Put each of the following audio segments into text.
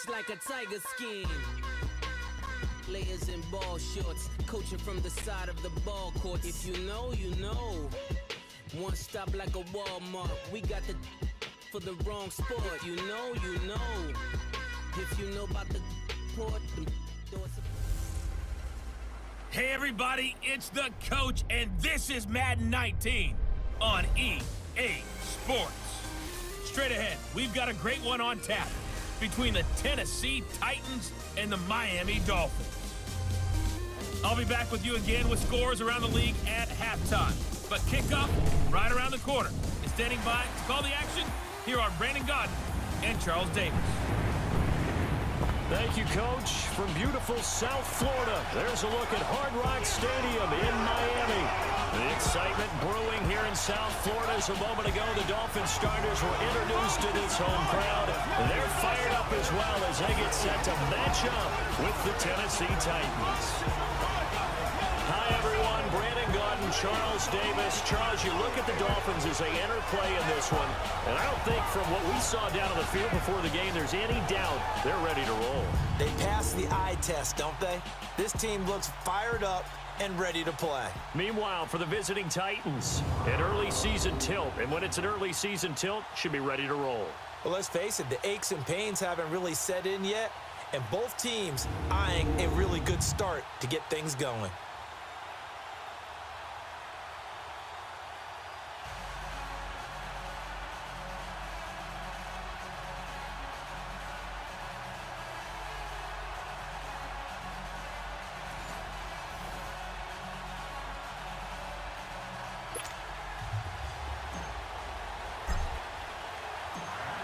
It's like a tiger skin. Layers in ball shorts, coaching from the side of the ball court. If you know, you know. One stop like a Walmart. We got the for the wrong sport. You know, you know. If you know about the port, the doors. Hey everybody, it's the coach, and this is Madden 19 on EA Sports. Straight ahead, we've got a great one on tap between the Tennessee Titans and the Miami Dolphins. I'll be back with you again with scores around the league at halftime. But kickoff right around the corner. And standing by to call the action, here are Brandon Godden and Charles Davis. Thank you, Coach. From beautiful South Florida, there's a look at Hard Rock Stadium in Miami. The excitement brewing here in South Florida as a moment ago the Dolphins starters were introduced to this home crowd. They're fired up as well as they get set to match up with the Tennessee Titans. Hi, everyone. Brandon Godden, Charles Davis. Charles, you look at the Dolphins as they enter play in this one, and I don't think from what we saw down on the field before the game there's any doubt they're ready to roll. They pass the eye test, don't they? This team looks fired up and ready to play. Meanwhile, for the visiting Titans, an early season tilt, and when it's an early season tilt, should be ready to roll. Well, let's face it, the aches and pains haven't really set in yet, and both teams eyeing a really good start to get things going.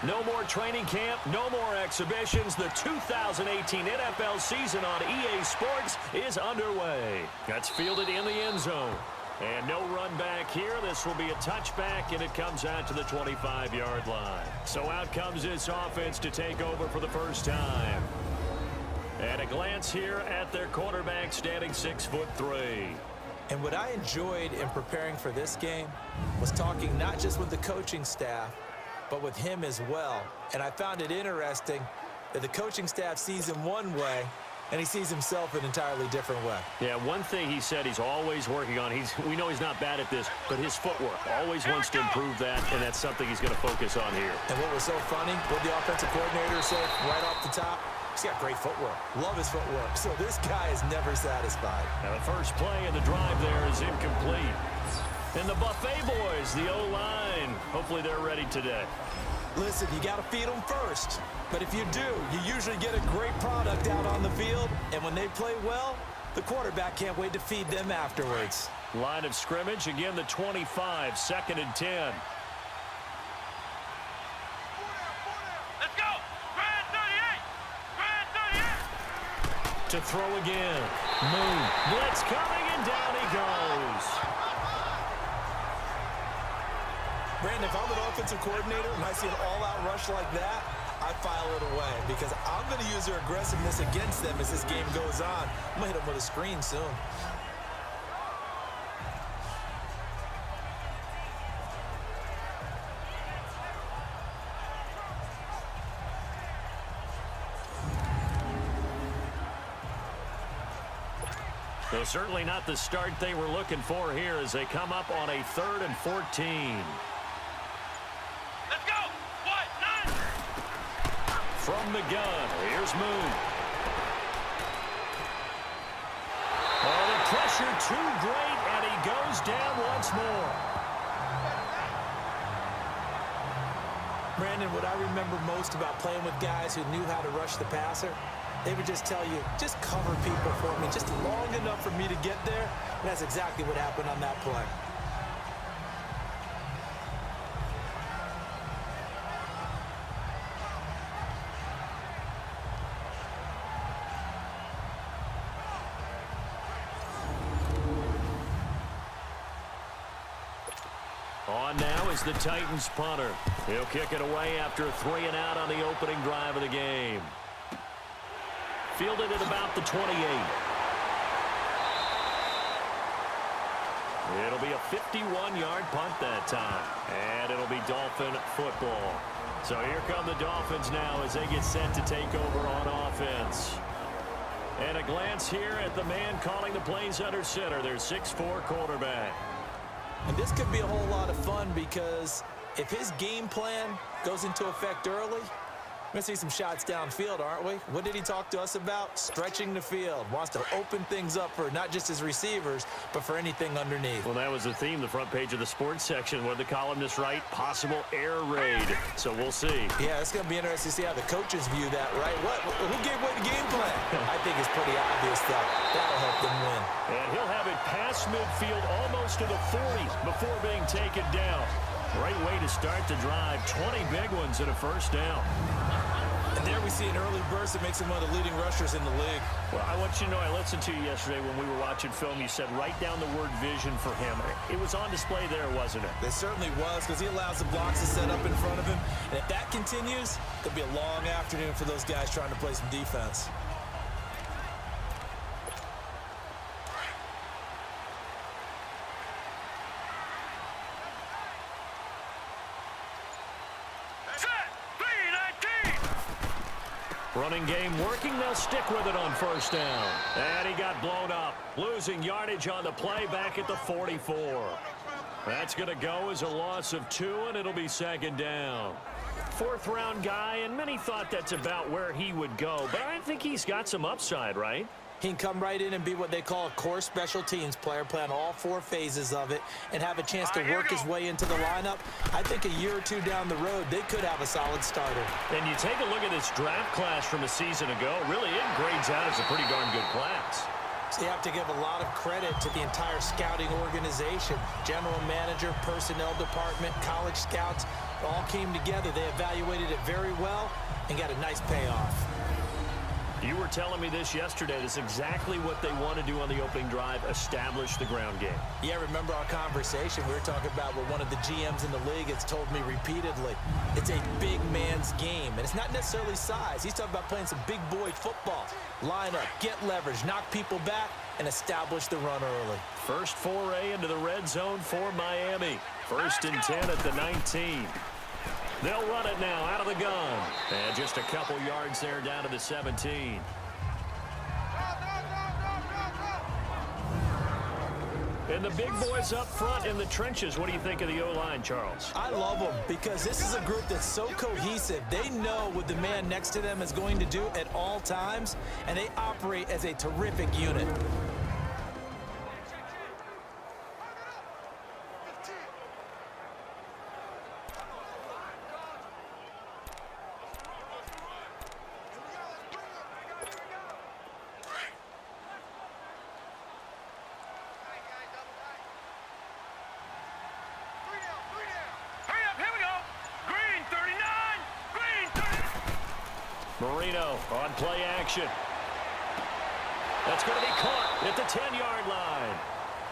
No more training camp, no more exhibitions. The 2018 NFL season on EA Sports is underway. That's fielded in the end zone. And no run back here. This will be a touchback, and it comes out to the 25-yard line. So out comes this offense to take over for the first time. And a glance here at their quarterback standing 6'3". And what I enjoyed in preparing for this game was talking not just with the coaching staff, but with him as well. And I found it interesting that the coaching staff sees him one way, and he sees himself an entirely different way. Yeah, one thing he said he's always working on, we know he's not bad at this, but his footwork, always wants to improve that, and that's something he's going to focus on here. And what was so funny, what the offensive coordinator said right off the top, he's got great footwork. Love his footwork. So this guy is never satisfied. Now the first play of the drive there is incomplete. And the Buffet boys, the O-line, hopefully they're ready today. Listen, you got to feed them first. But if you do, you usually get a great product out on the field. And when they play well, the quarterback can't wait to feed them afterwards. Line of scrimmage, again the 25, 2nd and 10. Let's go! Bryan 38! Bryan 38! To throw again. Moon. Blitz coming, and down he goes. Brandon, if I'm an offensive coordinator and I see an all-out rush like that, I file it away because I'm going to use their aggressiveness against them as this game goes on. I'm going to hit them with a screen soon. So certainly not the start they were looking for here as they come up on a 3rd and 14. Let's go! What? 9! From the gun, here's Moon. Oh, the pressure too great, and he goes down once more. Brandon, what I remember most about playing with guys who knew how to rush the passer, they would just tell you, just cover people for me, just long enough for me to get there. And that's exactly what happened on that play. On now is the Titans punter. He'll kick it away after a 3 and out on the opening drive of the game. Fielded at about the 28. It'll be a 51-yard punt that time. And it'll be Dolphin football. So here come the Dolphins now as they get set to take over on offense. And a glance here at the man calling the plays under center, their 6'4" quarterback. And this could be a whole lot of fun because if his game plan goes into effect early, we're going to see some shots downfield, aren't we? What did he talk to us about? Stretching the field. Wants to open things up for not just his receivers, but for anything underneath. Well, that was the theme, the front page of the sports section. What did the columnists write? Possible air raid. So we'll see. Yeah, it's going to be interesting to see how the coaches view that, right? Who gave away the game plan? I think it's pretty obvious that that'll help them win. And he'll have it past midfield almost to the 40 before being taken down. Great way to start the drive. 20 big ones and a first down. And there we see an early burst that makes him one of the leading rushers in the league. Well, I want you to know, I listened to you yesterday when we were watching film. You said write down the word vision for him. It was on display there, wasn't it? It certainly was, because he allows the blocks to set up in front of him. And if that continues, it'll be a long afternoon for those guys trying to play some defense. Running game working. They'll stick with it on first down. And he got blown up. Losing yardage on the play back at the 44. That's going to go as a loss of 2, and it'll be second down. Fourth-round guy, and many thought that's about where he would go. But I think he's got some upside, right? He can come right in and be what they call a core special teams player, play on all 4 phases of it, and have a chance to work his way into the lineup. I think a year or 2 down the road, they could have a solid starter. And you take a look at this draft class from a season ago, really it grades out as a pretty darn good class. So you have to give a lot of credit to the entire scouting organization. General manager, personnel department, college scouts, all came together. They evaluated it very well and got a nice payoff. You were telling me this yesterday. This is exactly what they want to do on the opening drive, establish the ground game. Yeah, remember our conversation. We were talking about what one of the GMs in the league has told me repeatedly. It's a big man's game, and it's not necessarily size. He's talking about playing some big boy football. Line up, get leverage, knock people back, and establish the run early. First foray into the red zone for Miami. First and 10 at the 19. They'll run it now out of the gun. And just a couple yards there down to the 17. And the big boys up front in the trenches. What do you think of the O-line, Charles? I love them because this is a group that's so cohesive. They know what the man next to them is going to do at all times, and they operate as a terrific unit. Marino on play action. That's going to be caught at the 10-yard line.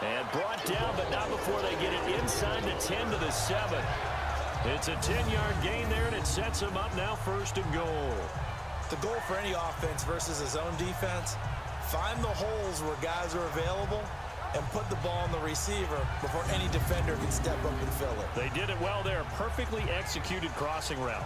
And brought down, but not before they get it inside the 10 to the 7. It's a 10-yard gain there, and it sets them up now first and goal. The goal for any offense versus a zone defense, find the holes where guys are available and put the ball on the receiver before any defender can step up and fill it. They did it well there. Perfectly executed crossing route.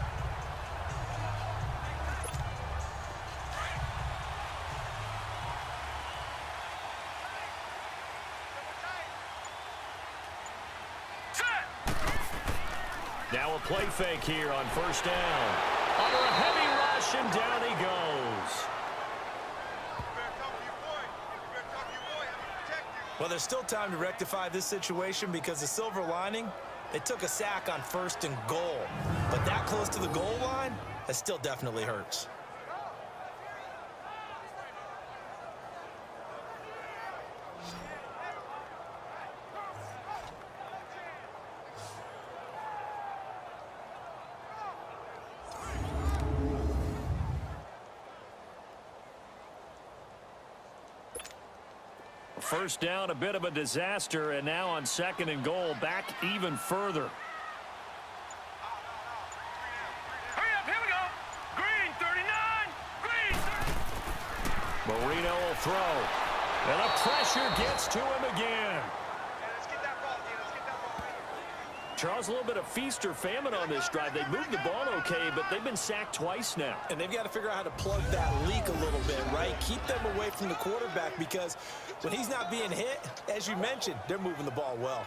Now a play fake here on first down. Under a heavy rush, and down he goes. Well, there's still time to rectify this situation because the silver lining, they took a sack on first and goal. But that close to the goal line, that still definitely hurts. First down, a bit of a disaster, and now on second and goal, back even further. Hurry up, here we go. Green 39, green 30. Marino will throw, and the pressure gets to him again. Let's get that ball, let's get that ball. Charles, a little bit of feast or famine on this drive. They moved the ball okay, but they've been sacked twice now. And they've got to figure out how to plug that leak a little bit, right? Keep them away from the quarterback, because when he's not being hit, as you mentioned, they're moving the ball well.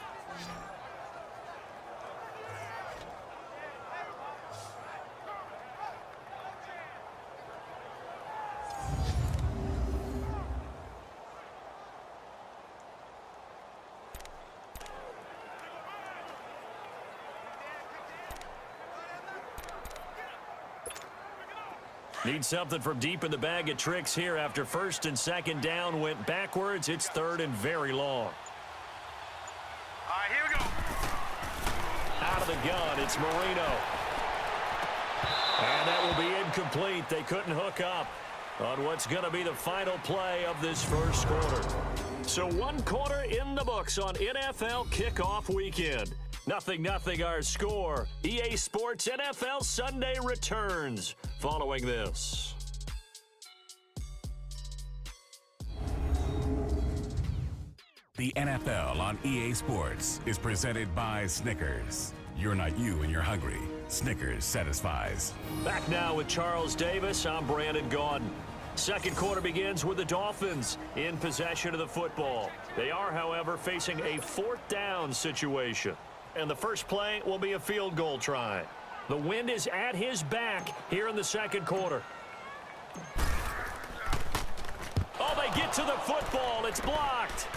Need something from deep in the bag of tricks here after first and second down went backwards. It's third and very long. All right, here we go. Out of the gun, it's Marino. And that will be incomplete. They couldn't hook up on what's going to be the final play of this first quarter. So 1 quarter in the books on NFL kickoff weekend. 0-0 our score. EA Sports NFL Sunday returns following this. The NFL on EA Sports is presented by Snickers. You're not you and you're hungry. Snickers satisfies. Back now with Charles Davis. I'm Brandon Gaudin. Second quarter begins with the Dolphins in possession of the football. They are, however, facing a 4th down situation. And the first play will be a field goal try. The wind is at his back here in the second quarter. Oh, they get to the football. It's blocked.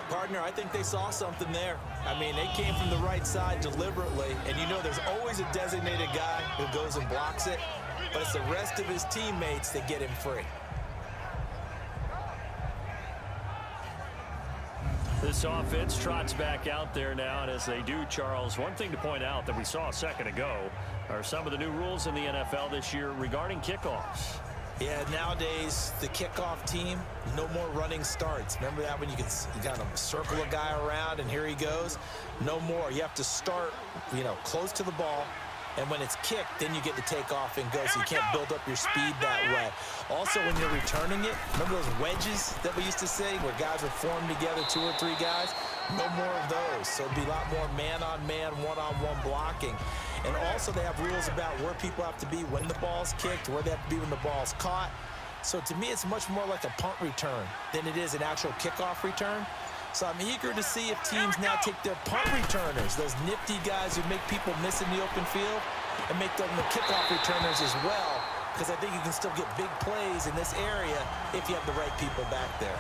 Partner, I think they saw something there. I mean, they came from the right side deliberately, and you know there's always a designated guy who goes and blocks it, but it's the rest of his teammates that get him free. This offense trots back out there now, and as they do, Charles, one thing to point out that we saw a second ago are some of the new rules in the NFL this year regarding kickoffs. Yeah, nowadays, the kickoff team, no more running starts. Remember that when you kind of circle a guy around and here he goes? No more. You have to start, close to the ball. And when it's kicked, then you get to take off and go, so you can't build up your speed that way. Also, when you're returning it, remember those wedges that we used to say where guys would form together, 2 or 3 guys? No more of those. So it'd be a lot more man-on-man, one-on-one blocking. And also, they have rules about where people have to be when the ball's kicked, where they have to be when the ball's caught. So to me, it's much more like a punt return than it is an actual kickoff return. So I'm eager to see if teams now take their punt returners, those nifty guys who make people miss in the open field, and make them the kickoff returners as well, because I think you can still get big plays in this area if you have the right people back there.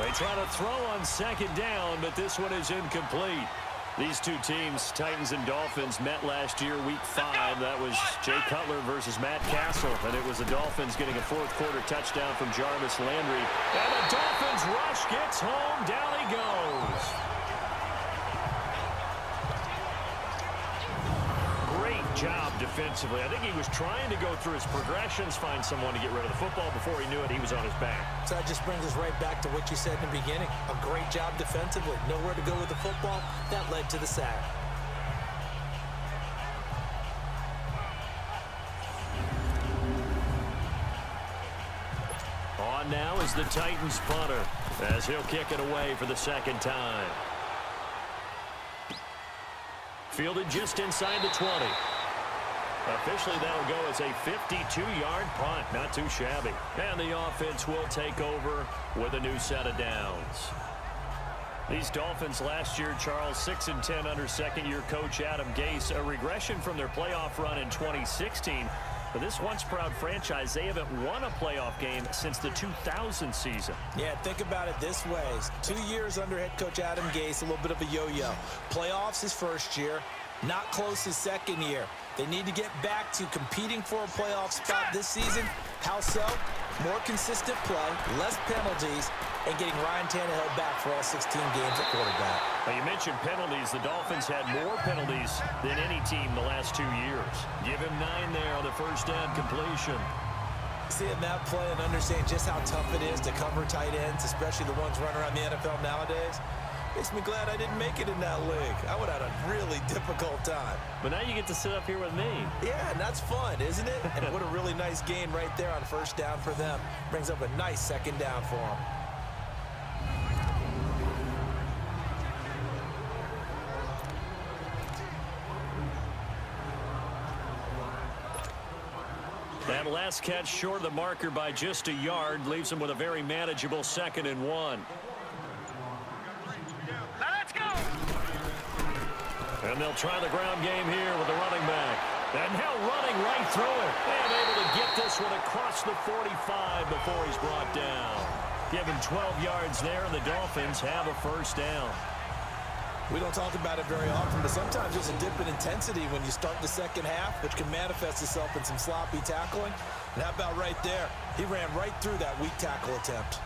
They try to throw on second down, but this one is incomplete. These two teams, Titans and Dolphins, met last year, Week 5. That was Jay Cutler versus Matt Castle, and it was the Dolphins getting a fourth-quarter touchdown from Jarvis Landry. And the Dolphins rush gets home. Down he goes. Great job defensively. I think he was trying to go through his progressions, find someone to get rid of the football. Before he knew it, he was on his back. So that just brings us right back to what you said in the beginning. A great job defensively. Nowhere to go with the football. That led to the sack. On now is the Titans punter, as he'll kick it away for the second time. Fielded just inside the 20. Officially, that'll go as a 52-yard punt. Not too shabby. And the offense will take over with a new set of downs. These Dolphins last year, Charles, 6-10 under second-year coach Adam Gase. A regression from their playoff run in 2016. But this once-proud franchise, they haven't won a playoff game since the 2000 season. Yeah, think about it this way. 2 years under head coach Adam Gase, a little bit of a yo-yo. Playoffs his first year, not close his second year. They need to get back to competing for a playoff spot this season. How so? More consistent play, less penalties, and getting Ryan Tannehill back for all 16 games at quarterback. Now, you mentioned penalties. The Dolphins had more penalties than any team the last 2 years. Give him 9 there on the first down completion. Seeing that play and understand just how tough it is to cover tight ends, especially the ones running around the NFL nowadays, makes me glad I didn't make it in that league. I would have had a really difficult time. But now you get to sit up here with me. Yeah, and that's fun, isn't it? And what a really nice gain right there on first down for them. Brings up a nice second down for them. That last catch short of the marker by just a yard leaves him with a very manageable 2nd and 1. Now let's go. And they'll try the ground game here with the running back. And now running right through it. And able to get this one across the 45 before he's brought down. Give him 12 yards there, and the Dolphins have a first down. We don't talk about it very often, but sometimes there's a dip in intensity when you start the second half, which can manifest itself in some sloppy tackling. And how about right there? He ran right through that weak tackle attempt.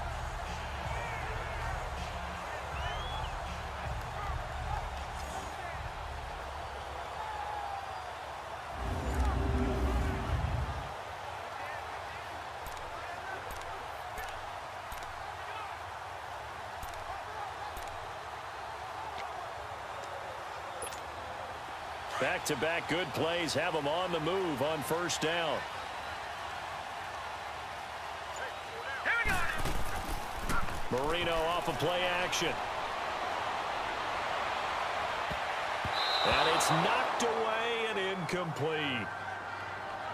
Back-to-back good plays have them on the move on first down. Here we go. Marino off of play action. And it's knocked away and incomplete.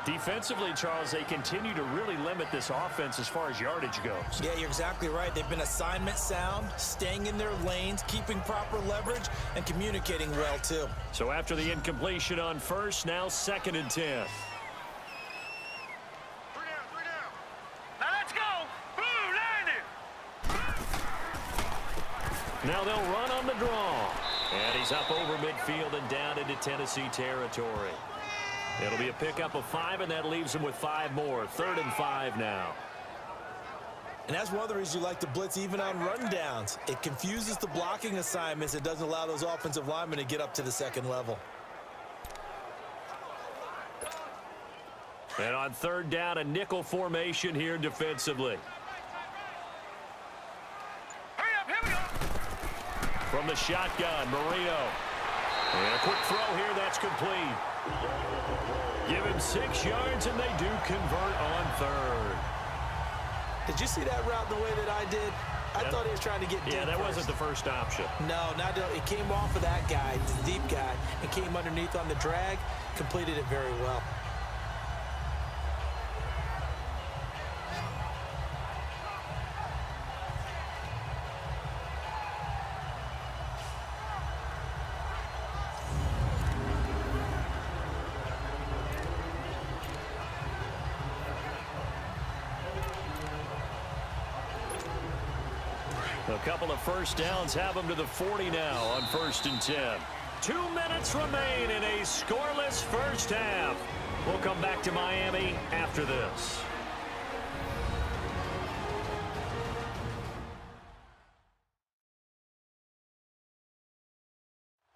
Defensively, Charles, they continue to really limit this offense as far as yardage goes. Yeah, you're exactly right. They've been assignment sound, staying in their lanes, keeping proper leverage, and communicating well, too. So after the incompletion on first, now 2nd and 10. 3 down. Now let's go. Boom, landed. Now they'll run on the draw. And he's up over midfield and down into Tennessee territory. It'll be a pickup of 5, and that leaves him with 5 more. 3rd and 5 now. And that's one of the reasons you like to blitz even on rundowns. It confuses the blocking assignments. It doesn't allow those offensive linemen to get up to the second level. And on 3rd down, a nickel formation here defensively. Hurry up, here we go. From the shotgun, Marino. And a quick throw here, that's complete. Give him 6 yards, and they do convert on 3rd. Did you see that route the way that I did? I thought he was trying to get deep. Yeah, that wasn't the first option. No, not it came off of that guy, the deep guy, and came underneath on the drag, completed it very well. A couple of first downs have them to the 40 now on 1st and 10. 2 minutes remain in a scoreless first half. We'll come back to Miami after this.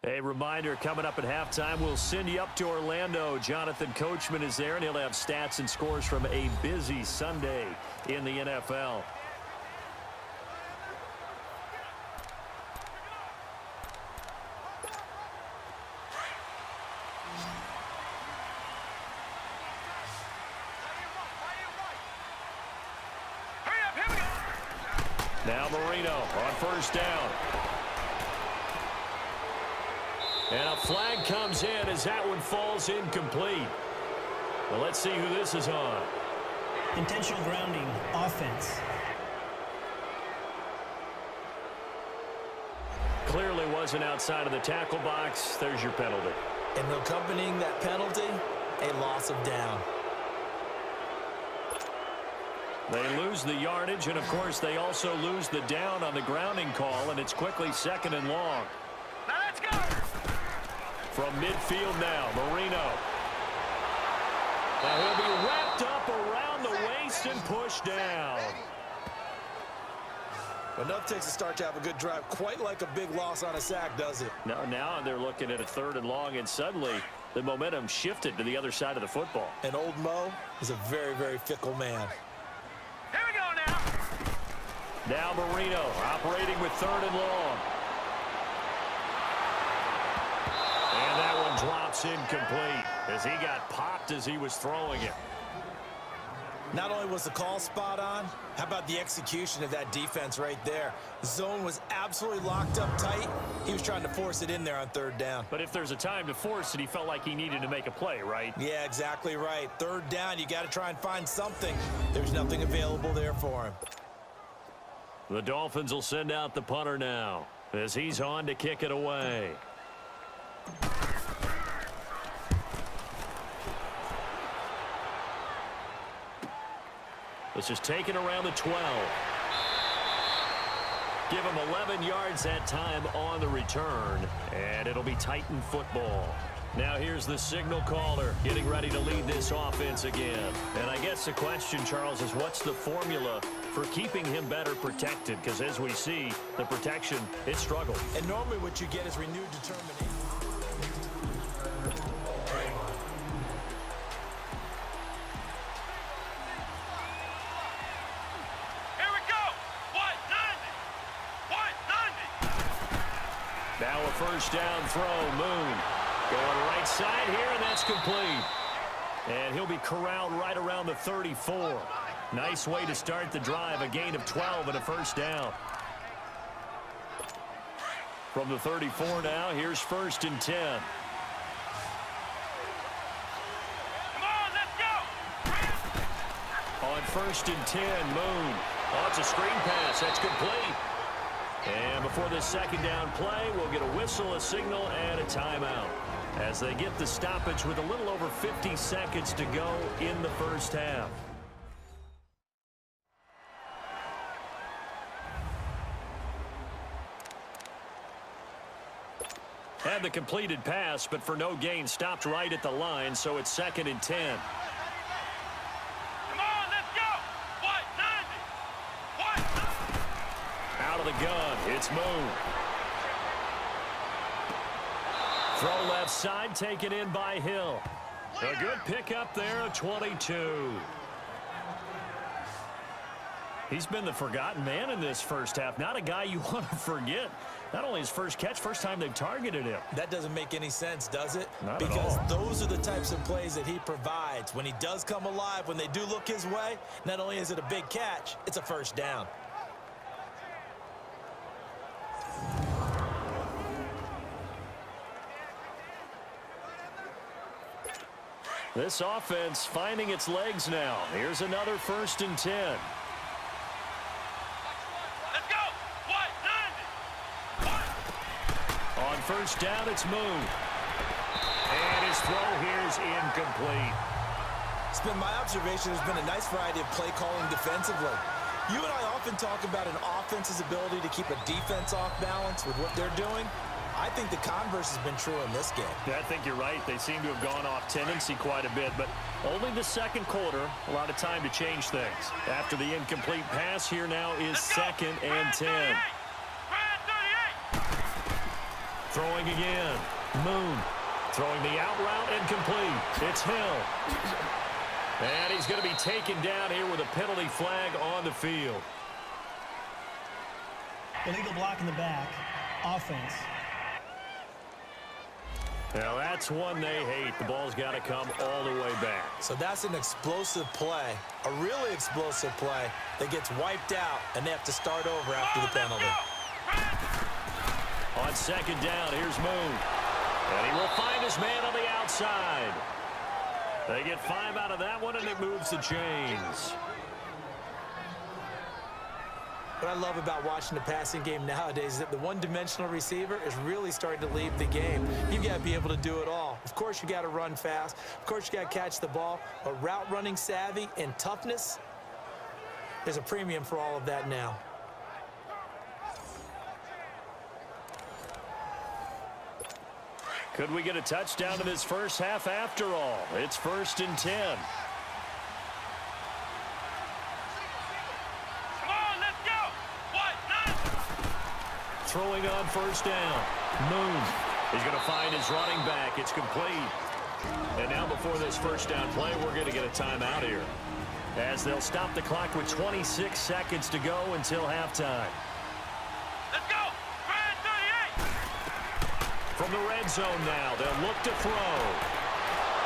A reminder, coming up at halftime, we'll send you up to Orlando. Jonathan Coachman is there, and he'll have stats and scores from a busy Sunday in the NFL. Now Marino on 1st down. And a flag comes in as that one falls incomplete. Well, let's see who this is on. Intentional grounding, offense. Clearly wasn't outside of the tackle box. There's your penalty. And accompanying that penalty, a loss of down. They lose the yardage, and, of course, they also lose the down on the grounding call, and it's quickly 2nd and long. Now let's go. From midfield now, Marino. And he'll be wrapped up around the waist and pushed down. Enough takes to start to have a good drive. Quite like a big loss on a sack, does it? Now they're looking at a 3rd and long, and suddenly the momentum shifted to the other side of the football. And old Mo is a very, very fickle man. Here we go now. Now Marino operating with 3rd and long. And that one drops incomplete as he got popped as he was throwing it. Not only was the call spot on, how about the execution of that defense right there? The zone was absolutely locked up tight. He was trying to force it in there on third down. But if there's a time to force it, he felt like he needed to make a play, right? Yeah, exactly right. Third down, you got to try and find something. There's nothing available there for him. The Dolphins will send out the punter now as he's on to kick it away. This is taken around the 12. Give him 11 yards that time on the return, and it'll be Titan football. Now here's the signal caller getting ready to lead this offense again. And I guess the question, Charles, is what's the formula for keeping him better protected? Because as we see, the protection, it struggled. And normally what you get is renewed determination. Now a first down throw. Moon going right side here, and that's complete. And he'll be corralled right around the 34. Nice way to start the drive. A gain of 12 and a first down. From the 34 now, here's 1st and 10. Come on, let's go. On 1st and 10, Moon. Oh, it's a screen pass. That's complete. And before this second down play, we'll get a whistle, a signal, and a timeout as they get the stoppage with a little over 50 seconds to go in the first half. Had the completed pass, but for no gain, stopped right at the line, so it's 2nd and 10. Come on, let's go. What? 90. What? Out of the gun, it's Moon. Throw left side, taken in by Hill. A good pickup there, a 22. He's been the forgotten man in this first half. Not a guy you want to forget. Not only his first catch, first time they've targeted him. That doesn't make any sense, does it? Not at because all. those are the types of plays that he provides. When he does come alive, when they do look his way, not only is it a big catch, it's a first down. This offense finding its legs now. Here's another 1st and 10. Let's go. What? 90. What? On first down, it's Moon. And his throw here is incomplete. It's been my observation there's been a nice variety of play calling defensively. You and I often talk about an offense's ability to keep a defense off balance with what they're doing. I think the converse has been true in this game. Yeah, I think you're right. They seem to have gone off tendency quite a bit, but only the second quarter, a lot of time to change things. After the incomplete pass, here now is 2nd and 10. Throwing again. Moon throwing the out route and complete. It's Hill. And he's going to be taken down here with a penalty flag on the field. Illegal block in the back. Offense. Now that's one they hate. The ball's got to come all the way back. So that's an explosive play, a really explosive play that gets wiped out, and they have to start over after the penalty. On 2nd down, here's Moon. And he will find his man on the outside. They get 5 out of that one, and it moves the chains. What I love about watching the passing game nowadays is that the one-dimensional receiver is really starting to leave the game. You've got to be able to do it all. Of course, you got to run fast. Of course, you got to catch the ball. But route running savvy and toughness, there's a premium for all of that now. Could we get a touchdown in this first half after all? It's 1st and 10. Throwing on first down. Moon. He's going to find his running back. It's complete. And now before this first down play, we're going to get a timeout here, as they'll stop the clock with 26 seconds to go until halftime. Let's go. Bryan 38. From the red zone now, they'll look to throw.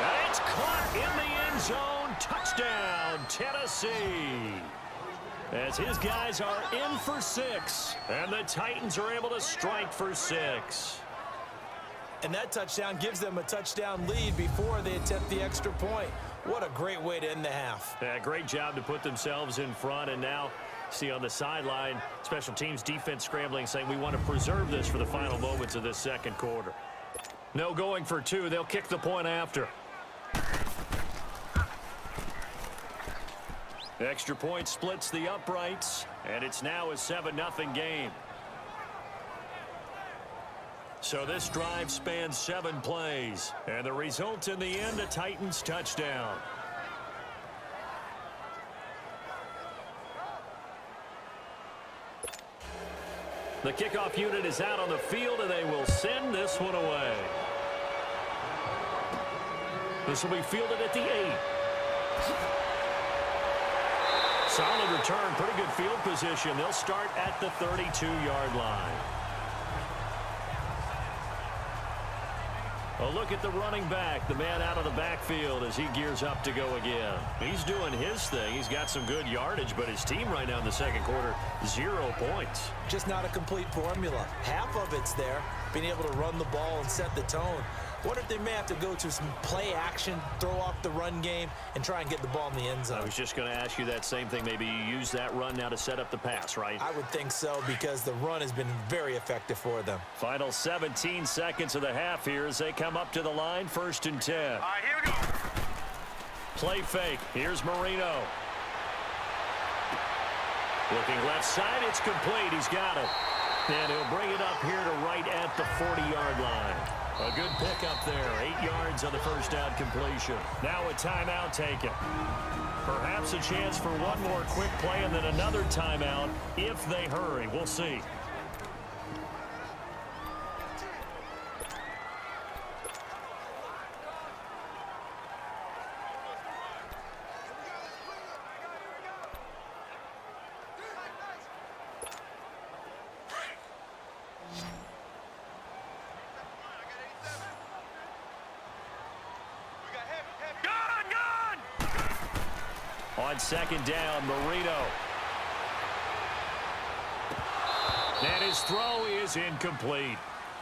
And it's caught in the end zone. touchdown, Tennessee. As his guys are in for 6, and the Titans are able to strike for 6. And that touchdown gives them a touchdown lead before they attempt the extra point. What a great way to end the half. Yeah, great job to put themselves in front, and now see on the sideline, special teams defense scrambling, saying we want to preserve this for the final moments of this second quarter. No going for 2. They'll kick the point after. Extra point splits the uprights, and it's now a 7-0 game. So this drive spans 7 plays, and the result in the end, a Titans touchdown. The kickoff unit is out on the field, and they will send this one away. This will be fielded at the 8. Solid return, pretty good field position. They'll start at the 32-yard line. A look at the running back, the man out of the backfield as he gears up to go again. He's doing his thing. He's got some good yardage, but his team right now in the second quarter, 0 points. Just not a complete formula. Half of it's there, being able to run the ball and set the tone. What if they may have to go to some play action, throw off the run game, and try and get the ball in the end zone? I was just going to ask you that same thing. Maybe you use that run now to set up the pass, right? I would think so, because the run has been very effective for them. Final 17 seconds of the half here as they come up to the line, 1st and 10. All right, here we go. Play fake. Here's Marino. Looking left side. It's complete. He's got it. And he'll bring it up here to right at the 40-yard line. A good pickup there. 8 yards on the first down completion. Now a timeout taken. Perhaps a chance for one more quick play and then another timeout if they hurry. We'll see. On second down, Marino. And his throw is incomplete.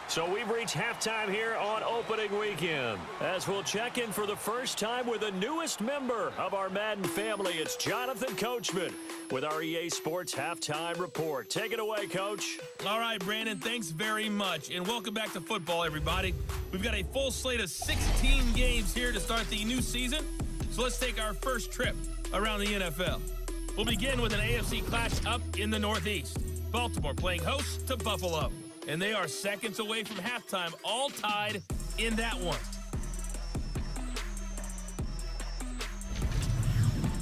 So we've reached halftime here on opening weekend. As we'll check in for the first time with the newest member of our Madden family, it's Jonathan Coachman with our EA Sports Halftime Report. Take it away, Coach. All right, Brandon, thanks very much. And welcome back to football, everybody. We've got a full slate of 16 games here to start the new season. So let's take our first trip around the NFL. We'll begin with an AFC clash up in the Northeast. Baltimore playing host to Buffalo. And they are seconds away from halftime, all tied in that one.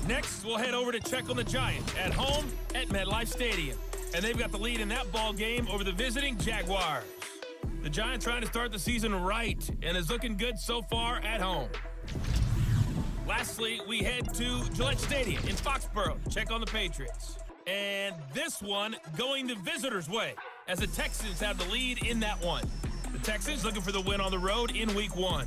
Next, we'll head over to check on the Giants at home at MetLife Stadium. And they've got the lead in that ball game over the visiting Jaguars. The Giants trying to start the season right and is looking good so far at home. Lastly, we head to Gillette Stadium in Foxborough to check on the Patriots. And this one going the visitors' way as the Texans have the lead in that one. The Texans looking for the win on the road in Week 1.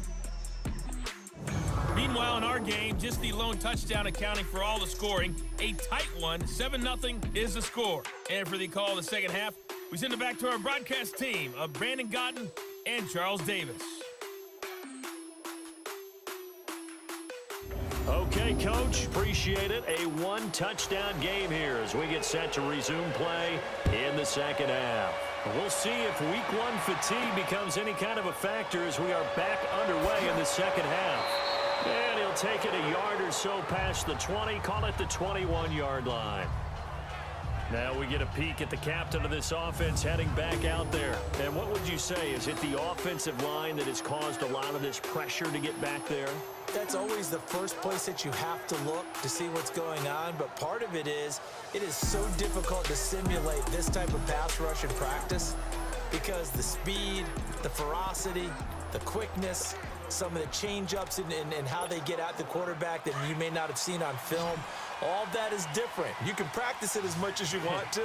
Meanwhile, in our game, just the lone touchdown accounting for all the scoring. A tight one, 7-0 is the score. And for the call of the second half, we send it back to our broadcast team of Brandon Gotten and Charles Davis. Okay, Coach, appreciate it. A 1-touchdown game here as we get set to resume play in the second half. We'll see if Week 1 fatigue becomes any kind of a factor as we are back underway in the second half. And he'll take it a yard or so past the 20, call it the 21-yard line. Now we get a peek at the captain of this offense heading back out there. And what would you say? Is it the offensive line that has caused a lot of this pressure to get back there? That's always the first place that you have to look to see what's going on, but part of it is so difficult to simulate this type of pass rush in practice because the speed, the ferocity, the quickness, some of the change-ups and how they get at the quarterback that you may not have seen on film. All that is different. You can practice it as much as you want to.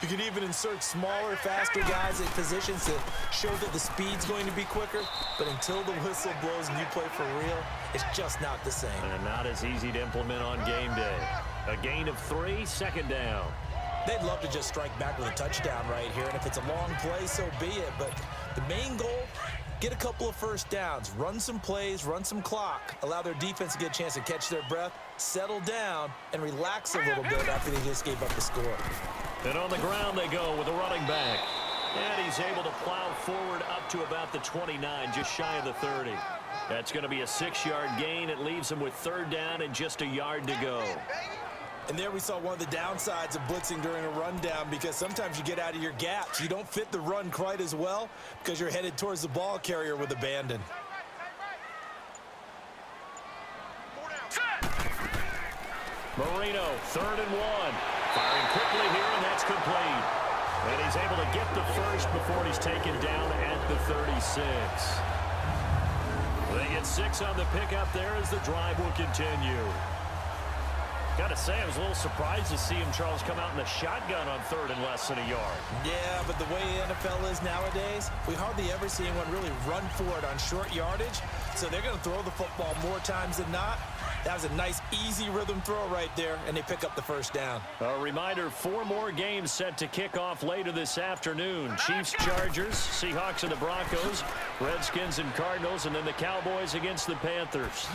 You can even insert smaller, faster guys at positions to show that the speed's going to be quicker. But until the whistle blows and you play for real, it's just not the same. And not as easy to implement on game day. A gain of 3, 2nd down. They'd love to just strike back with a touchdown right here. And if it's a long play, so be it. But the main goal, get a couple of first downs, run some plays, run some clock, allow their defense to get a chance to catch their breath, settle down, and relax a little bit after they just gave up the score. And on the ground they go with a running back. And he's able to plow forward up to about the 29, just shy of the 30. That's going to be a 6-yard gain. It leaves him with 3rd down and just a yard to go. And there we saw one of the downsides of blitzing during a rundown, because sometimes you get out of your gaps. You don't fit the run quite as well because you're headed towards the ball carrier with abandon. Marino, 3rd and 1. Firing quickly here, and that's complete. And he's able to get the first before he's taken down at the 36. They get 6 on the pickup there as the drive will continue. Got to say, I was a little surprised to see him, Charles, come out in the shotgun on 3rd and less than a yard. Yeah, but the way the NFL is nowadays, we hardly ever see anyone really run for it on short yardage. So they're going to throw the football more times than not. That was a nice, easy rhythm throw right there, and they pick up the first down. A reminder, 4 more games set to kick off later this afternoon. Chiefs, Chargers, Seahawks and the Broncos, Redskins and Cardinals, and then the Cowboys against the Panthers.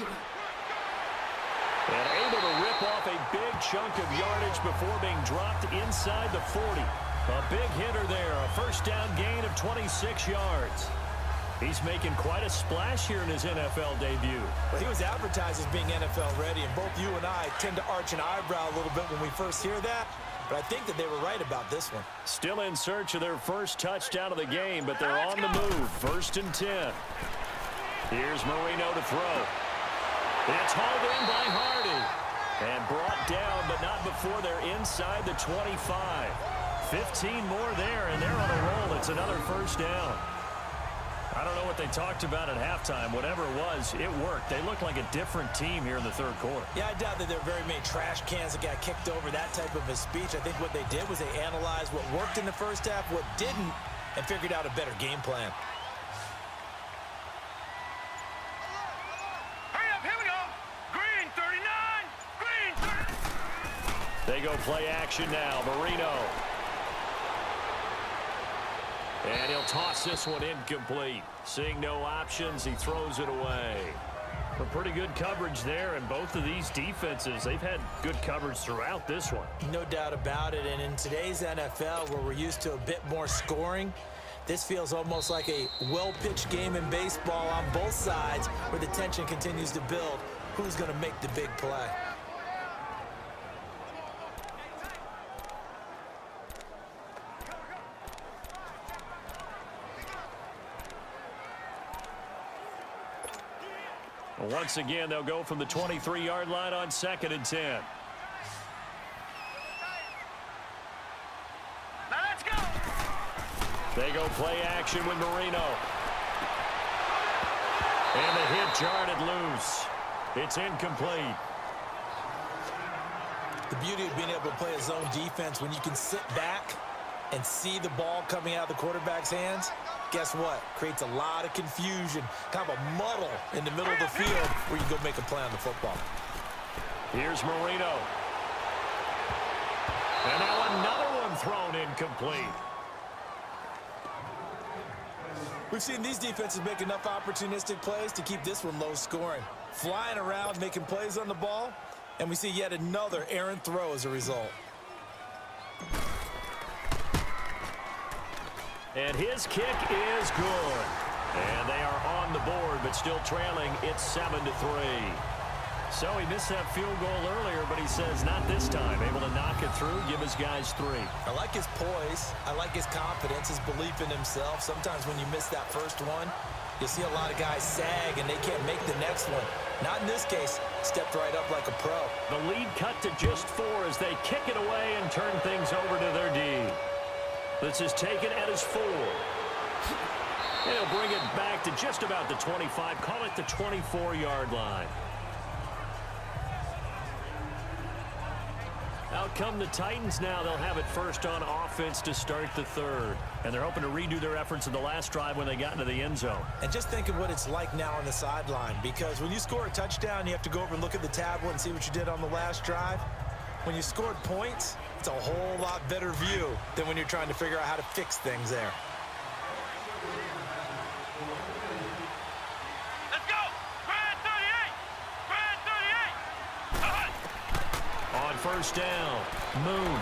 And able to rip off a big chunk of yardage before being dropped inside the 40. A big hitter there, a first down gain of 26 yards. He's making quite a splash here in his NFL debut. Well, he was advertised as being NFL ready, and both you and I tend to arch an eyebrow a little bit when we first hear that. But I think that they were right about this one. Still in search of their first touchdown of the game, but they're on the move. 1st and 10. Here's Marino to throw. It's hauled in by Hardy and brought down, but not before they're inside the 25. 15 more there, and they're on a roll. It's another first down. I don't know what they talked about at halftime. Whatever it was, it worked. They look like a different team here in the 3rd quarter. Yeah, I doubt that there are very many trash cans that got kicked over, that type of a speech. I think what they did was they analyzed what worked in the first half, what didn't, and figured out a better game plan. They go play action now. Marino. And he'll toss this one incomplete. Seeing no options, he throws it away. But pretty good coverage there, and both of these defenses, they've had good coverage throughout this one. No doubt about it, and in today's NFL, where we're used to a bit more scoring, this feels almost like a well-pitched game in baseball on both sides, where the tension continues to build. Who's going to make the big play? Once again, they'll go from the 23-yard line on 2nd and 10. Now let's go. They go play action with Marino. And the hit jarred loose. It's incomplete. The beauty of being able to play a zone defense, when you can sit back and see the ball coming out of the quarterback's hands, guess what? Creates a lot of confusion, kind of a muddle in the middle of the field where you go make a play on the football. Here's Marino. And now another one thrown incomplete. We've seen these defenses make enough opportunistic plays to keep this one low scoring. Flying around, making plays on the ball, and we see yet another errant throw as a result. And his kick is good. And they are on the board, but still trailing. It's 7-3. So he missed that field goal earlier, but he says not this time. Able to knock it through, give his guys 3. I like his poise. I like his confidence, his belief in himself. Sometimes when you miss that first one, you see a lot of guys sag and they can't make the next one. Not in this case. Stepped right up like a pro. The lead cut to just 4 as they kick it away and turn things over to their D. This is taken at his 4. They'll bring it back to just about the 25. Call it the 24-yard line. Out come the Titans now. They'll have it first on offense to start the third. And they're hoping to redo their efforts in the last drive when they got into the end zone. And just think of what it's like now on the sideline, because when you score a touchdown, you have to go over and look at the tablet and see what you did on the last drive. When you scored points, it's a whole lot better view than when you're trying to figure out how to fix things there. Let's go! Bryan 38! Bryan 38! On first down, Moon.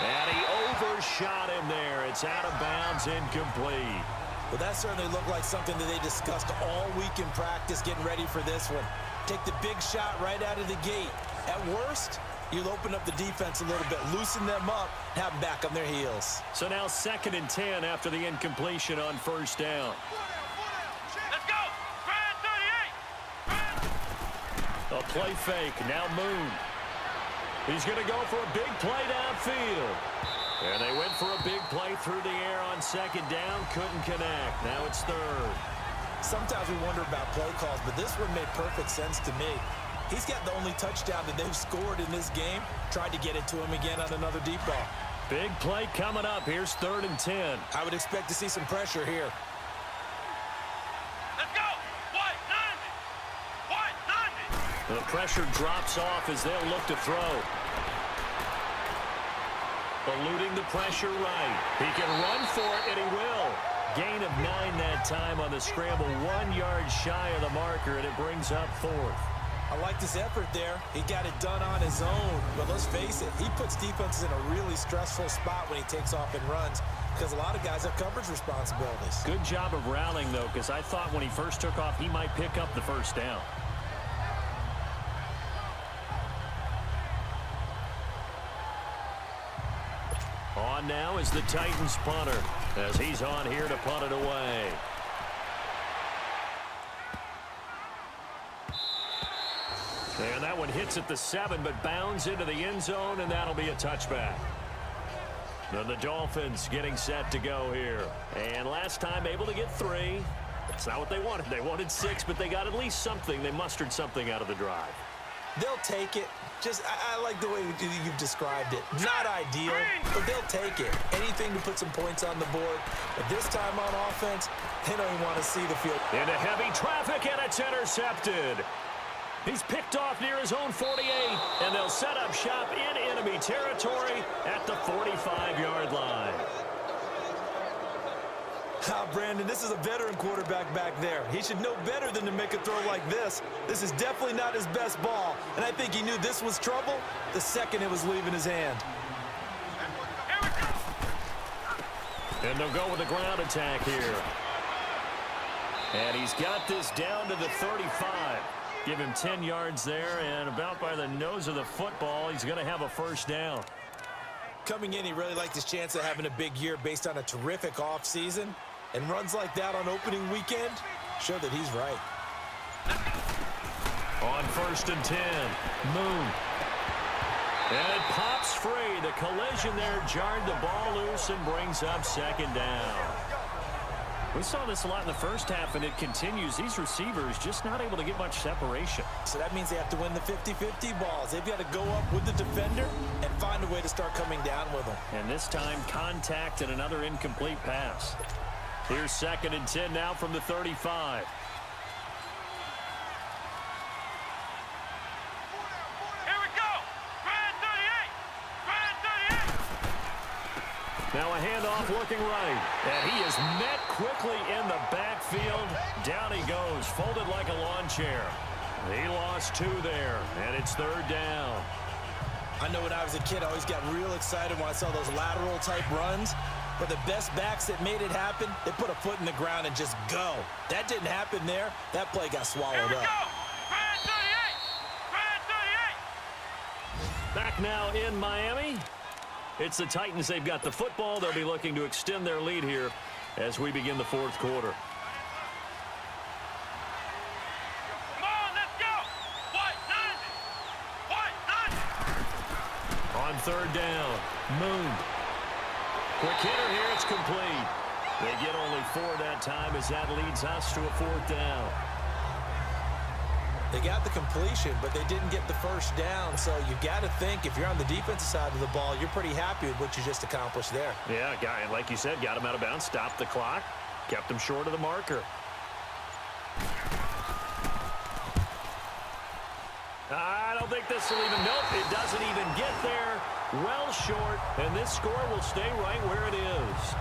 And he overshot him there. It's out of bounds, incomplete. Well, that certainly looked like something that they discussed all week in practice, getting ready for this one. Take the big shot right out of the gate. At worst, you'll open up the defense a little bit, loosen them up, and have them back on their heels. So now 2nd and 10 after the incompletion on first down. Let's go! Bryan 38! A play fake, now Moon. He's going to go for a big play downfield. And they went for a big play through the air on 2nd down, couldn't connect. Now it's 3rd. Sometimes we wonder about play calls, but this one made perfect sense to me. He's got the only touchdown that they've scored in this game. Tried to get it to him again on another deep ball. Big play coming up. Here's 3rd and 10. I would expect to see some pressure here. Let's go! White 90! White 90! The pressure drops off as they'll look to throw. Eluding the pressure right. He can run for it, and he will. Gain of 9 that time on the scramble. 1 yard shy of the marker, and it brings up 4th. I like this effort there. He got it done on his own. But let's face it, he puts defenses in a really stressful spot when he takes off and runs, because a lot of guys have coverage responsibilities. Good job of rallying, though, because I thought when he first took off, he might pick up the first down. On now is the Titans punter, as he's on here to punt it away. And that one hits at the 7, but bounds into the end zone, and that'll be a touchback. Then the Dolphins getting set to go here. And last time able to get 3. That's not what they wanted. They wanted 6, but they got at least something. They mustered something out of the drive. They'll take it. I like the way you've described it. Not ideal, but they'll take it. Anything to put some points on the board. But this time on offense, they don't even want to see the field. Into heavy traffic, and it's intercepted. He's picked off near his own 48, and they'll set up shop in enemy territory at the 45-yard line. Brandon, this is a veteran quarterback back there. He should know better than to make a throw like this. This is definitely not his best ball, and I think he knew this was trouble the second it was leaving his hand. And they'll go with a ground attack here. And he's got this down to the 35. Give him 10 yards there, and about by the nose of the football, he's going to have a first down. Coming in, he really liked his chance of having a big year based on a terrific offseason. And runs like that on opening weekend show that he's right. On 1st and 10, Moon. And it pops free. The collision there jarred the ball loose and brings up 2nd down. We saw this a lot in the first half, and it continues. These receivers just not able to get much separation. So that means they have to win the 50-50 balls. They've got to go up with the defender and find a way to start coming down with them. And this time, contact and another incomplete pass. Here's 2nd and 10 now from the 35. Here we go! Bryan 38! Bryan 38! Now a handoff looking right. And he is met quickly in the backfield. Down he goes, folded like a lawn chair. He lost 2 there, and it's 3rd down. I know when I was a kid, I always got real excited when I saw those lateral-type runs. But the best backs that made it happen, they put a foot in the ground and just go. That didn't happen there. That play got swallowed Here we up. go! Bryan 38! Bryan 38! Back now in Miami. It's the Titans. They've got the football. They'll be looking to extend their lead here as we begin the 4th quarter. Come on, let's go! White 90! White 90! On 3rd down, Moon. Quick hitter here, it's complete. They get only 4 that time as that leads us to a 4th down. They got the completion, but they didn't get the first down. So you got to think if you're on the defensive side of the ball, you're pretty happy with what you just accomplished there. Yeah, guy, and like you said, got him out of bounds, stopped the clock, kept him short of the marker. I don't think this will even, nope, it doesn't even get there. Well short, and this score will stay right where it is.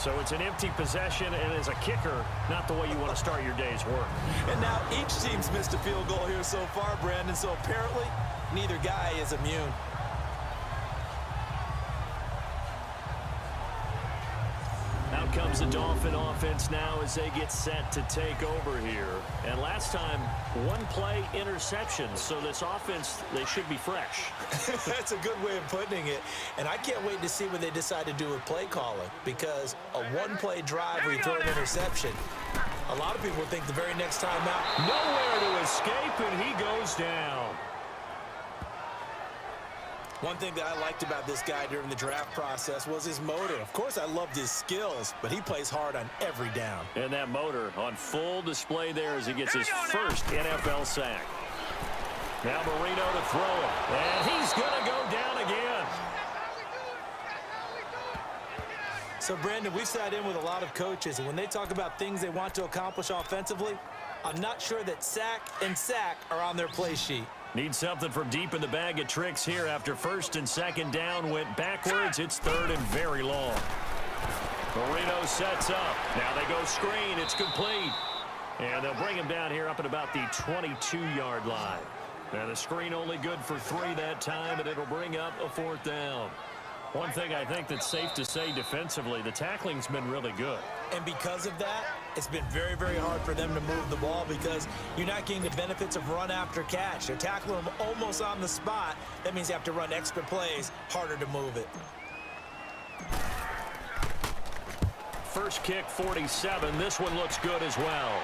So it's an empty possession, and as a kicker, not the way you want to start your day's work. And now each team's missed a field goal here so far, Brandon, so apparently neither guy is immune. Out comes the Dolphin offense now as they get set to take over here. And last time, one play interception. So this offense, they should be fresh. That's a good way of putting it. And I can't wait to see what they decide to do with play calling, because a one-play drive where you throw an interception, a lot of people think the very next time out, nowhere to escape, and he goes down. One thing that I liked about this guy during the draft process was his motor. Of course, I loved his skills, but he plays hard on every down. And that motor on full display there as he gets his first NFL sack. Now Marino to throw it, and he's going to go down again. So, Brandon, we've sat in with a lot of coaches, and when they talk about things they want to accomplish offensively, I'm not sure that sack and sack are on their play sheet. Need something from deep in the bag of tricks here after first and second down went backwards. It's third and very long. Marino sets up. Now they go screen. It's complete. And they'll bring him down here up at about the 22-yard line. And the screen only good for 3 that time, and it'll bring up a 4th down. One thing I think that's safe to say defensively, the tackling's been really good. And because of that, it's been very, very hard for them to move the ball because you're not getting the benefits of run after catch. They're tackling them almost on the spot. That means you have to run extra plays, harder to move it. First kick, 47. This one looks good as well.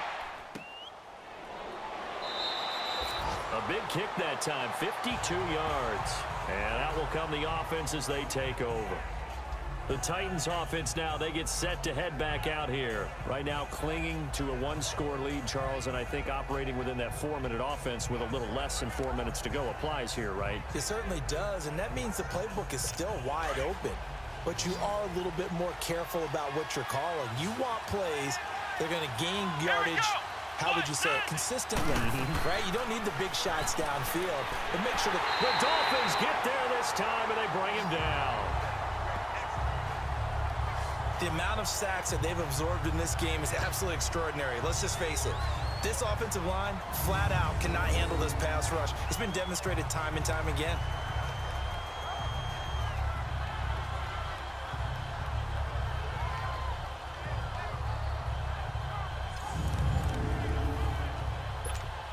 A big kick that time, 52 yards. And out will come the offense as they take over. The Titans offense now, they get set to head back out here. Right now clinging to a 1-score lead, Charles, and I think operating within that 4-minute offense with a little less than 4 minutes to go applies here, right? It certainly does, and that means the playbook is still wide open. But you are a little bit more careful about what you're calling. You want plays that are going to gain yardage, how would you say it, consistently, right? You don't need the big shots downfield, but make sure that the Dolphins get there this time and they bring him down. The amount of sacks that they've absorbed in this game is absolutely extraordinary. Let's just face it. This offensive line, flat out, cannot handle this pass rush. It's been demonstrated time and time again.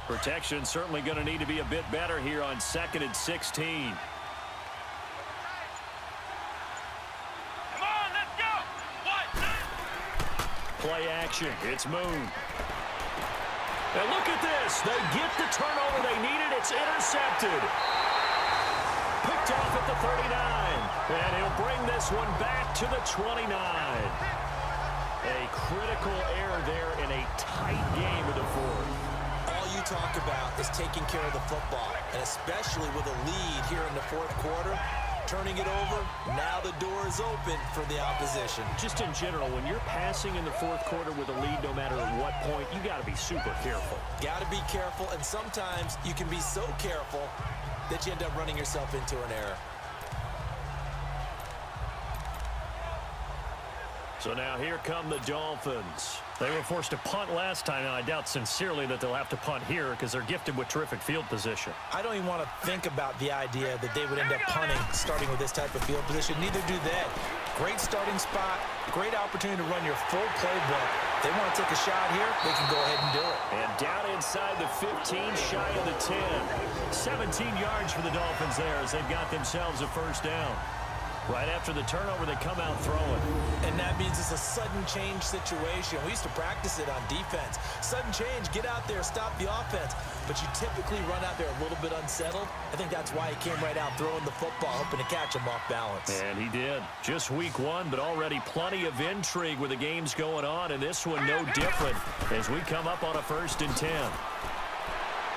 Protection certainly going to need to be a bit better here on 2nd and 16. Come on, let's go. Play action. It's Moon. And look at this. They get the turnover they needed. It's intercepted. Picked off at the 39. And he'll bring this one back to the 29. A critical error there in a tight game of the 4th. All you talk about is taking care of the football, and especially with a lead here in the 4th quarter, turning it over, now the door is open for the opposition. Just in general, when you're passing in the 4th quarter with a lead, no matter at what point, you got to be super careful. Got to be careful, and sometimes you can be so careful that you end up running yourself into an error. So now here come the Dolphins. They were forced to punt last time, and I doubt sincerely that they'll have to punt here because they're gifted with terrific field position. I don't even want to think about the idea that they would end up punting starting with this type of field position. Neither do they. Great starting spot, great opportunity to run your full playbook. They want to take a shot here, they can go ahead and do it. And down inside the 15, shy of the 10. 17 yards for the Dolphins there as they've got themselves a first down. Right after the turnover, they come out throwing. And that means it's a sudden change situation. We used to practice it on defense. Sudden change, get out there, stop the offense. But you typically run out there a little bit unsettled. I think that's why he came right out throwing the football, hoping to catch him off balance. And he did. Just week 1, but already plenty of intrigue with the games going on. And this one no different as we come up on a 1st and 10.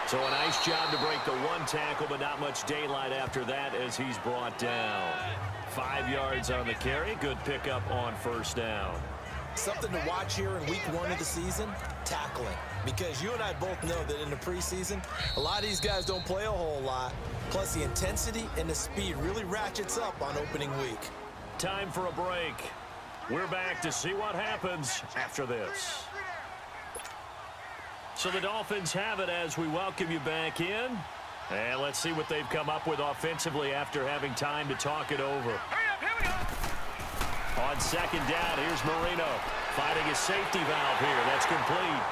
So a nice job to break the one tackle, but not much daylight after that as he's brought down. 5 yards on the carry. Good pickup on first down. Something to watch here in week 1 of the season, tackling. Because you and I both know that in the preseason, a lot of these guys don't play a whole lot. Plus the intensity and the speed really ratchets up on opening week. Time for a break. We're back to see what happens after this. So the Dolphins have it as we welcome you back in. And let's see what they've come up with offensively after having time to talk it over. Hurry up, here we go. On second down, here's Marino finding his safety valve here. That's complete.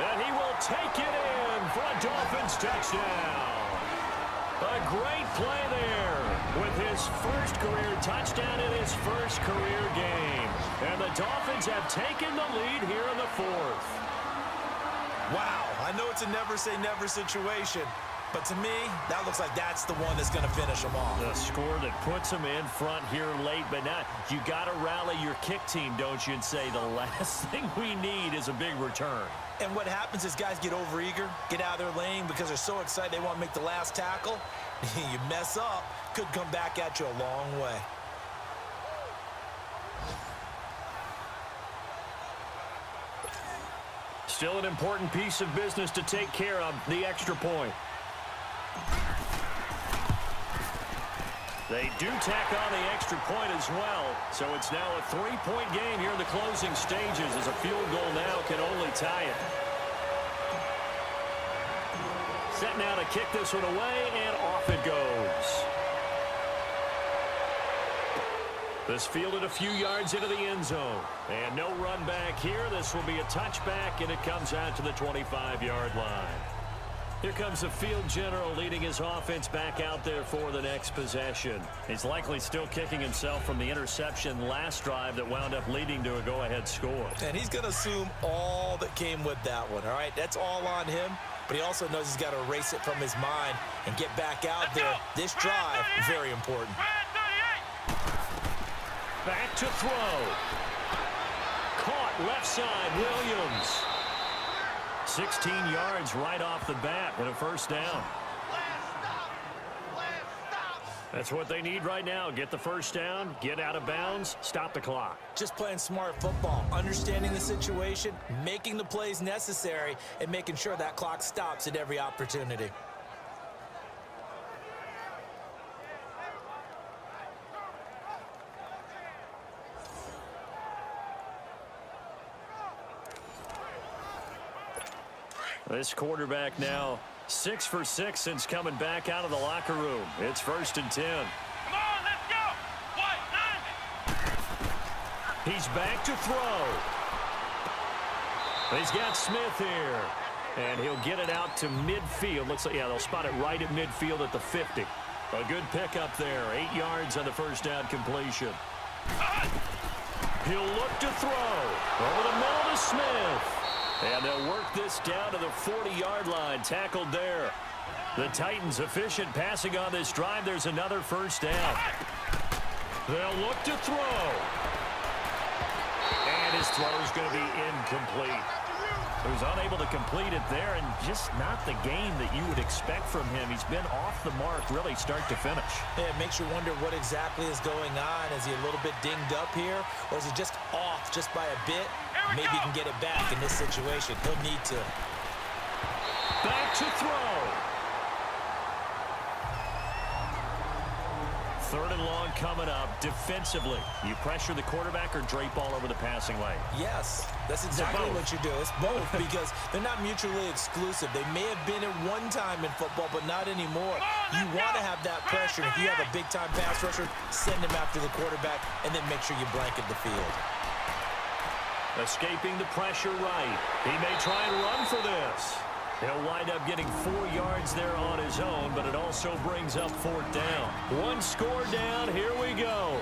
And he will take it in for a Dolphins touchdown. A great play there with his first career touchdown in his first career game. And the Dolphins have taken the lead here in the 4th. Wow, I know it's a never-say-never situation, but to me, that looks like that's the one that's going to finish them off. The score that puts them in front here late, but not. You got to rally your kick team, don't you, and say the last thing we need is a big return. And what happens is guys get overeager, get out of their lane because they're so excited they want to make the last tackle. You mess up, could come back at you a long way. Still an important piece of business to take care of, the extra point. They do tack on the extra point as well, so it's now a 3-point game here in the closing stages as a field goal now can only tie it. Set now to kick this one away, and off it goes. This fielded a few yards into the end zone. And no run back here. This will be a touchback, and it comes out to the 25-yard line. Here comes the field general leading his offense back out there for the next possession. He's likely still kicking himself from the interception last drive that wound up leading to a go-ahead score. And he's going to assume all that came with that one, all right? That's all on him, but he also knows he's got to erase it from his mind and get back out there. This drive, very important. Back to throw. Caught left side, Williams. 16 yards right off the bat and a first down. That's what they need right now. Get the first down, get out of bounds, stop the clock. Just playing smart football, understanding the situation, making the plays necessary, and making sure that clock stops at every opportunity. This quarterback now 6 for 6 since coming back out of the locker room. It's 1st and 10. Come on, let's go. White, 9. He's back to throw. He's got Smith here. And he'll get it out to midfield. Looks like, yeah, they'll spot it right at midfield at the 50. A good pickup there. 8 yards on the first down completion. He'll look to throw. Over the middle to Smith. And they'll work this down to the 40-yard line. Tackled there. The Titans efficient passing on this drive. There's another first down. They'll look to throw. And his throw is going to be incomplete. He was unable to complete it there, and just not the game that you would expect from him. He's been off the mark really start to finish. Yeah, it makes you wonder what exactly is going on. Is he a little bit dinged up here, or is he just off just by a bit? Maybe he can get it back in this situation. He'll need to. Back to throw. 3rd and long coming up. Defensively, you pressure the quarterback or drape all over the passing lane? Yes, that's exactly what you do. It's both because they're not mutually exclusive. They may have been at one time in football, but not anymore. You want to have that pressure. If you have a big-time pass rusher, send him after the quarterback and then make sure you blanket the field. Escaping the pressure right. He may try and run for this. He'll wind up getting 4 yards there on his own, but it also brings up 4th down. One score down. Here we go.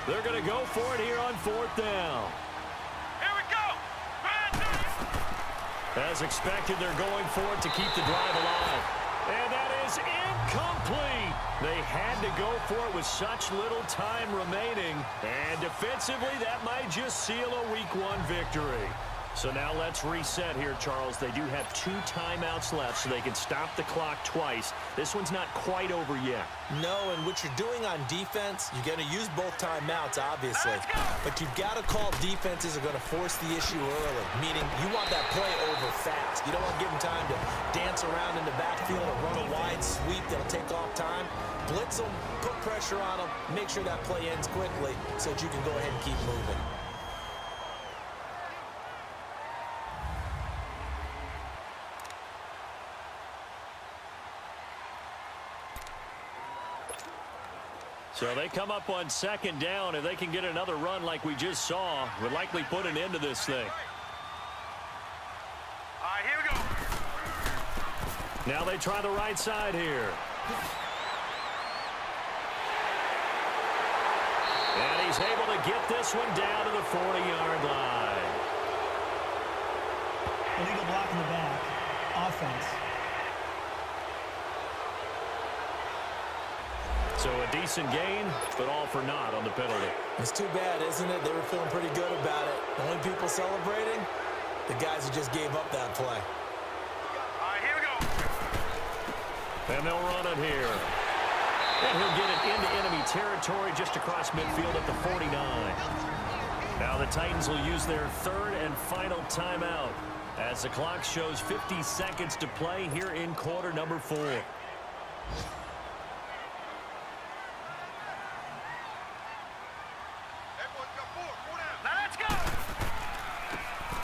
They're going to go for it here on 4th down. Here we go. As expected, they're going for it to keep the drive alive. And that is incomplete. They had to go for it with such little time remaining. And defensively, that might just seal a Week 1 victory. So now let's reset here, Charles. They do have 2 timeouts left, so they can stop the clock twice. This one's not quite over yet. No, and what you're doing on defense, you're going to use both timeouts, obviously. But you've got to call defenses are going to force the issue early, meaning you want that play over fast. You don't want to give them time to dance around in the backfield or run a wide sweep that'll take off time. Blitz them, put pressure on them, make sure that play ends quickly so that you can go ahead and keep moving. So they come up on 2nd down. If they can get another run like we just saw, would likely put an end to this thing. All right, here we go. Now they try the right side here. And he's able to get this one down to the 40-yard line. Illegal block in the back. Offense. So a decent gain, but all for naught on the penalty. It's too bad, isn't it? They were feeling pretty good about it. The only people celebrating, the guys who just gave up that play. All right, here we go. And they'll run it here. And he'll get it into enemy territory just across midfield at the 49. Now the Titans will use their 3rd and final timeout as the clock shows 50 seconds to play here in quarter number 4.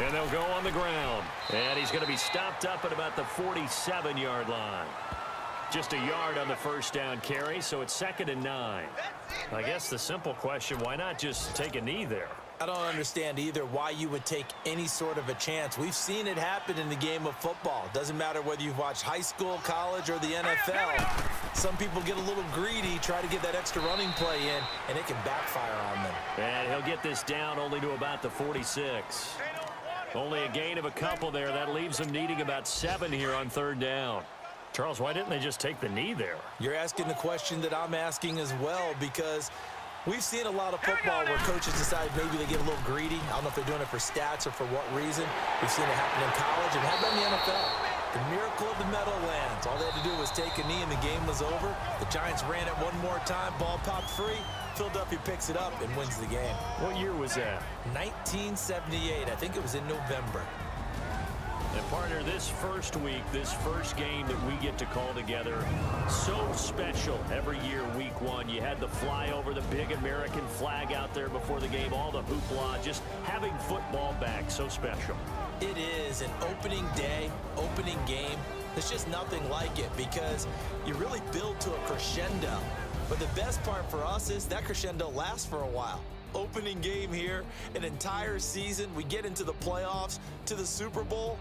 And they'll go on the ground. And he's going to be stopped up at about the 47-yard line. Just a yard on the first down carry, so it's 2nd and 9. I guess the simple question, why not just take a knee there? I don't understand either why you would take any sort of a chance. We've seen it happen in the game of football. Doesn't matter whether you've watched high school, college, or the NFL. Some people get a little greedy, try to get that extra running play in, and it can backfire on them. And he'll get this down only to about the 46. Only a gain of a couple there. That leaves them needing about 7 here on 3rd down. Charles, why didn't they just take the knee there? You're asking the question that I'm asking as well, because we've seen a lot of football where coaches decide maybe they get a little greedy. I don't know if they're doing it for stats or for what reason. We've seen it happen in college and happened in the NFL. The miracle of the Meadowlands. All they had to do was take a knee and the game was over. The Giants ran it one more time. Ball popped free. Philadelphia picks it up and wins the game. What year was that? 1978. I think it was in November. And partner, this first week, this first game that we get to call together, so special every year, week 1. You had the flyover, the big American flag out there before the game, all the hoopla, just having football back, so special. It is an opening day, opening game. There's just nothing like it because you really build to a crescendo. But the best part for us is that crescendo lasts for a while. Opening game here, an entire season. We get into the playoffs, to the Super Bowl.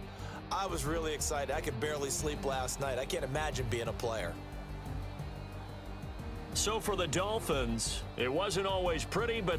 I was really excited. I could barely sleep last night. I can't imagine being a player. So for the Dolphins, it wasn't always pretty, but